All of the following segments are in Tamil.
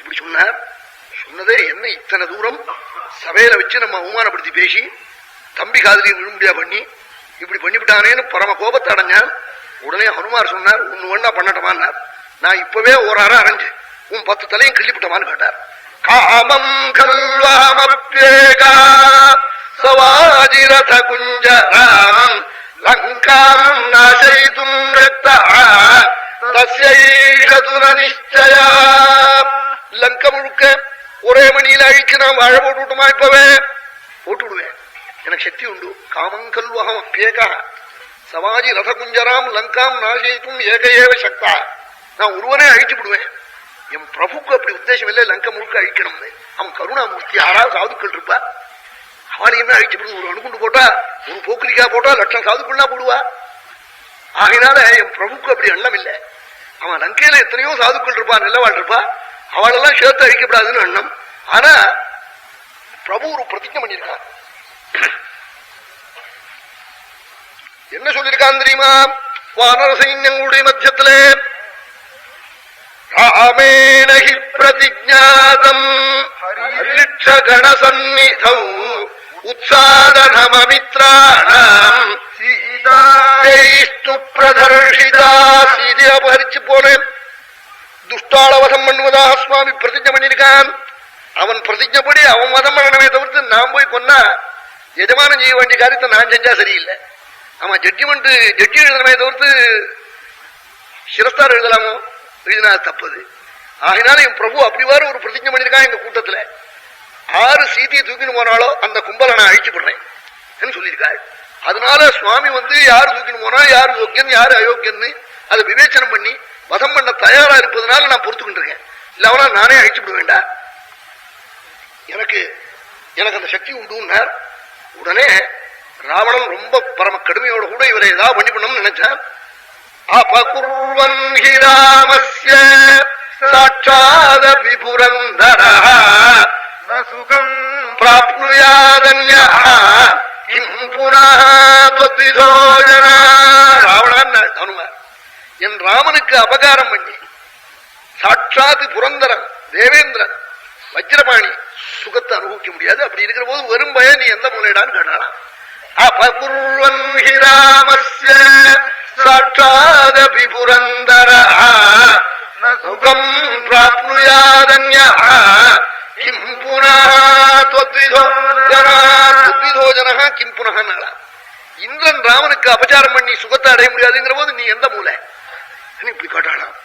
இப்படி சொன்னார். சொன்னதே என்ன இத்தனை தூரம் சபையில வச்சு நம்ம அவமானப்படுத்தி பேசி தம்பி காதலியை விழும்படியா பண்ணி இப்படி பண்ணிவிட்டானேன்னு பரம கோபத்தை அடைஞ்சான். உடனே ஹனுமார் சொன்னார், ஒண்ணு ஒண்ணா பண்ணட்டமான்னார். நான் இப்பவே ஒரு அரை அரைஞ்சு உன் 10 தலையும் கிள்ளிவிட்டமான்னு கேட்டார். காமம் கல்வாமப்யேகா சவாஜிரத குஞ்சராம் லங்காம் நாசயிதும் ரக்தா தஸ்யைஷதுர நிச்சயா. லங்க முழுக்க ஒரே மணியில அழிச்சு நான் வாழ போட்டு விட்டுமா? இப்பவே போட்டு விடுவேன், எனக்கு சக்தி உண்டு. காமம் கல்வகம் அப்யேகா சவாஜி ரத குஞ்சராம் லங்காம் நாசயிதும் ஏக ஏவ சக்தா. நான் ஒருவனே அழிச்சு விடுவேன். என் பிரபுக்கு அப்படி உத்தேசம் இல்லை லங்க முழுக்க அழிக்கணும்னு. அவன் கருணாமூர்த்தி. யாராவது சாதுக்கள் இருப்பா, அவனையுமே அழிச்சு விடுவது. ஒரு அணுகுண்டு போட்டா, ஒரு போக்கிரிக்கா போட்டா 1,00,000 சாதுக்கள்னா போடுவா. ஆகினால என் பிரபுக்கு அப்படி எண்ணம் இல்லை. அவன் லங்கையில எத்தனையோ சாதுக்கள் இருப்பா, நல்லவாள் இருப்பா, அவளெல்லாம் சேர்த்து அழிக்கப்படாதுன்னு எண்ணம். ஆனா பிரபு ஒரு பிரதிஜை பண்ணியிருக்கான். என்ன சொல்லியிருக்கான் தெரியுமா? வானர சைன்யங்களுடைய மத்தியத்திலே ராமேணஹி பிரதிஜாதம் கணசன்னிதௌ உத்சாதனமித்ராணாம் சீதாஸ்து பிரதர்ஷிதா. சீதையை அபகரிச்சு போனேன், துஷ்டாள வதம் பண்ணுவதாக சுவாமி பிரதிஜை பண்ணியிருக்கான். அவன் பிரதிஜைப்படி அவன் வதம் பண்ணணுமே தவிர்த்து நான் போய் கொன்னா எஜமானம் செய்ய வேண்டிய காரியத்தை நான் செஞ்சா சரியில்லை. அவன் ஜட்ஜி எழுதணுமே தவிர்த்து சிரஸ்தார் எழுதலாமோ? எழுதினா தப்பது. ஆகினால என் பிரபு அப்படிவாரு ஒரு பிரதிஜை பண்ணியிருக்கான். எங்க கூட்டத்துல 6 சீதையை தூக்கின்னு போனாலோ அந்த கும்பலை நான் அழிச்சு போடுறேன் சொல்லியிருக்காள். அதனால சுவாமி யாரு தூக்கின்னு போனா யாரு யோக்கியன் யாரு அயோக்கியன்னு அதை விவேச்சனம் பண்ணி வதம் பண்ண தயாரா இருப்பதனால நான் பொறுத்துக்கிட்டு இருக்கேன். இல்லவனா நானே அழிச்சு விட வேண்டாம், எனக்கு அந்த சக்தி உண்டுன்னார். உடனே ராவணன் ரொம்ப பரம கடுமையோட கூட இவரை ஏதாவது பண்ணி பண்ணணும்னு நினைச்சான். அபகுர்வன் ஹி ராமஸ்ய சாட்சாத் விபுரந்தரா சுகம் பிராப்னுயாதன்யஹ கிம் புனः த்வத்விதோ ஜனா. ராவணன் ஹனுமான் என் ராமனுக்கு அபகாரம் பண்ணி சாட்சாத் புரந்தரன் தேவேந்திரன் வஜ்ரபாணி சுகத்தை அனுபவிக்க முடியாது. அப்படி இருக்கிற போது வெறும் பய நீ எந்த மூலையிடான்னு கேட்டாளாம். அபகுர்வன் ஹி ராமஸ்ய சாட்சாத் புரந்தரா சுகம் பிராப்னுயாதன்யஹ கிம் புனः த்வத்விதோ ஜனா. த்வத்விதோ ஜனஹ கிம் புனः நாளா. இந்திரன் ராமனுக்கு அபச்சாரம் பண்ணி சுகத்தை அடைய முடியாதுங்கிற போது நீ எந்த மூலை இப்படி கேட்டாளாம்.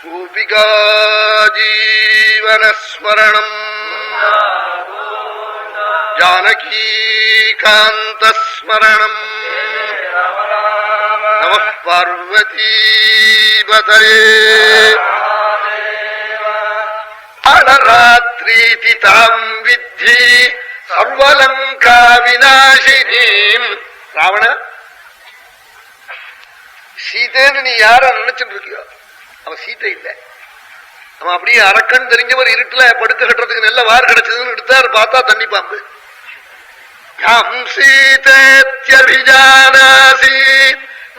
கோபிகா ஜீவனஸ்மரணம் ஜானகீகாந்தஸ்மரணம் நமः பார்வதீபதயே அனராத்ரீதி தாம் வித்தி சர்வலங்கா விநாசினீம். ராவண, சீதைன்னு நீ யார நினைச்சுட்டு இருக்கியோ அவன் சீதை இல்லை. அவன் அப்படியே அரக்கன் தெரிஞ்சவர் இருட்டுல படுக்க கட்டுறதுக்கு நல்ல வார் கிடைச்சதுன்னு எடுத்தாரு. பார்த்தா தண்ணி பாம்பு. யாம் சீதேத்யபிஜானாசி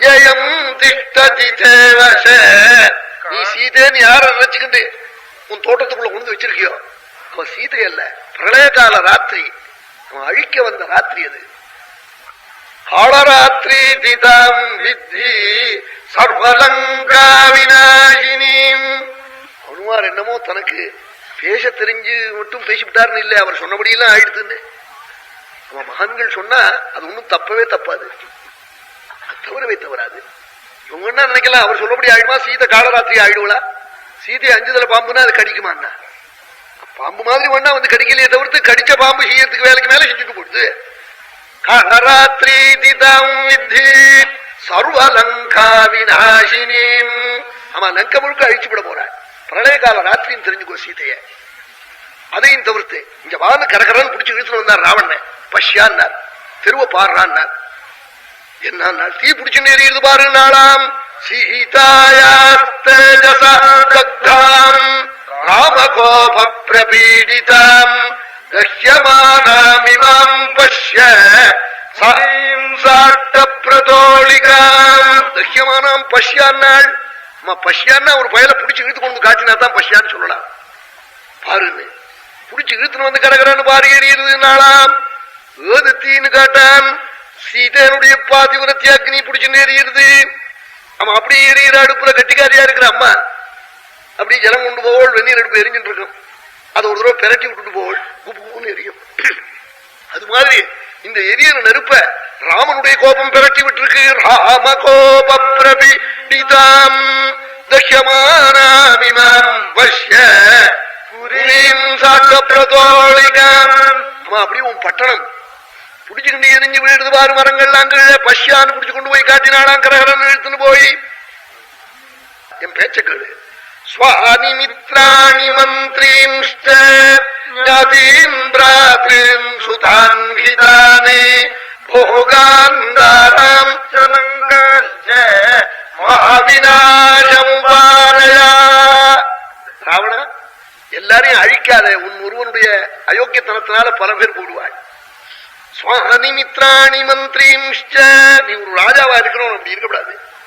யயம் திஷ்டதி தேவச. நீ சீதைன்னு யார நினைச்சுக்கிட்டு உன் தோட்டத்துக்குள்ள கொண்டு வச்சிருக்கியோ அவன் சீதை அல்ல. பிரளய கால ராத்திரி, அவன் அழிக்க வந்த ராத்திரி அது. காலராத்திரி திதாம் வித்தி சர்வலங்கா விநாசினீம். ஹனுமார் என்னமோ தனக்கு பேச தெரிஞ்சு மட்டும் பேசிவிட்டாருன்னு இல்லை, அவர் சொன்னபடியெல்லாம் ஆயிடுதுன்னு. அவன் மகான்கள் சொன்னா அது ஒன்றும் தப்பவே தப்பாது, தவறவே தவறாது. இவங்க என்ன நினைக்கலாம், அவர் சொல்லபடி ஆயிடுமா? சீதை காலராத்திரி ஆயிடுவா? சீதை அஞ்சுதல பாம்புன்னா அது கடிக்குமான்னா? பாம்பு மாதிரி ஒன்னா கடிக்கலையே தவிர்த்து கடிச்ச பாம்பு செய்யறதுக்கு வேலைக்கு மேல செஞ்சுட்டு போடுது. காலராத்திரி திதம் வித்தி சர்வலங்கா விநாசினீம். அவன் லங்க முழுக்க அழிச்சு விட போறான். பிரளய கால ராத்திரின்னு தெரிஞ்சுக்கோ சீதைய. அதையும் தவிர்த்து இங்க வான்னு கரகரன்னு பிடிச்சு இழுத்துட்டு வந்தார் ராவணன். பஷ்யான்னார், தெருவ பாடுறான்னார். என்ன தீ பிடிச்சுன்னு எரியுது பாரு நாளாம். சீதாயாஸ்தேஜசாம் ராமகோப பிரபீடிதாம் கஷ்யமானாமிமாம் பஷ்ய சாட்ட பிரதோளிகாம் தஹ்யமானாம் பஷ்யான்னாள். பஷ்யான்னா ஒரு பயலை பிடிச்சு இழுத்து கொண்டு காட்டினா தான் பஷ்யான்னு சொல்லலாம். பாருங்க, பிடிச்சு இழுத்துன்னு வந்து கடகரன்னு பாரு எறியுது நாளாம். ஏதத்தின்னு காட்டான். சீதனுடைய பாதிபுரத்தி அக்னி பிடிச்சுன்னு எறியுது. அவன் அப்படியே எறிகிற அடுப்புல கட்டிக்காரியா இருக்கிற அம்மா அப்படியே ஜலம் கொண்டு போவோள். வெந்நீர் அடுப்பு எரிஞ்சுட்டு இருக்கும். அதை ஒரு தடவை பெரட்டி விட்டுட்டு போவோள். குப்புன்னு எரியும். அது மாதிரி இந்த எரியன நெருப்ப ராமனுடைய கோபம் பெரட்டி விட்டுருக்கு. ராம கோப பிரபிதாம் தஹ்யமானாமிமாம் வஷ்ய புரீம் சாட்ட பிரதோளிகாம். அப்படியே உன் பட்டணம் புடிச்சுக்கிண்டு எரிஞ்சு விழுது பாரு. மரங்கள்லாம் பஷ்யான்னு புடிச்சு கொண்டு போய் காட்டினாலாம். கரகரன் இழுத்துன்னு போய் என் பேச்ச கேளு. ஸ்வானி மித்ராணி மந்திரீம்ஷ்ட ஞாதீம் பிராத்ரீம் சுதான் ஹிதானே போகாந்தாராம் சமங்கல்ய மகாவிநாசமுபாரயா. ராவணா, எல்லாரையும் அழிக்காத. உன் ஒருவனுடைய அயோக்கியத்தனத்தினால பல பேர் போடுவாய். ஸ்வானி மித்ராணி மந்திரீம்ஷ்ட, நீ ஒரு ராஜாவா இருக்கணும், அப்படி இருக்கக்கூடாது.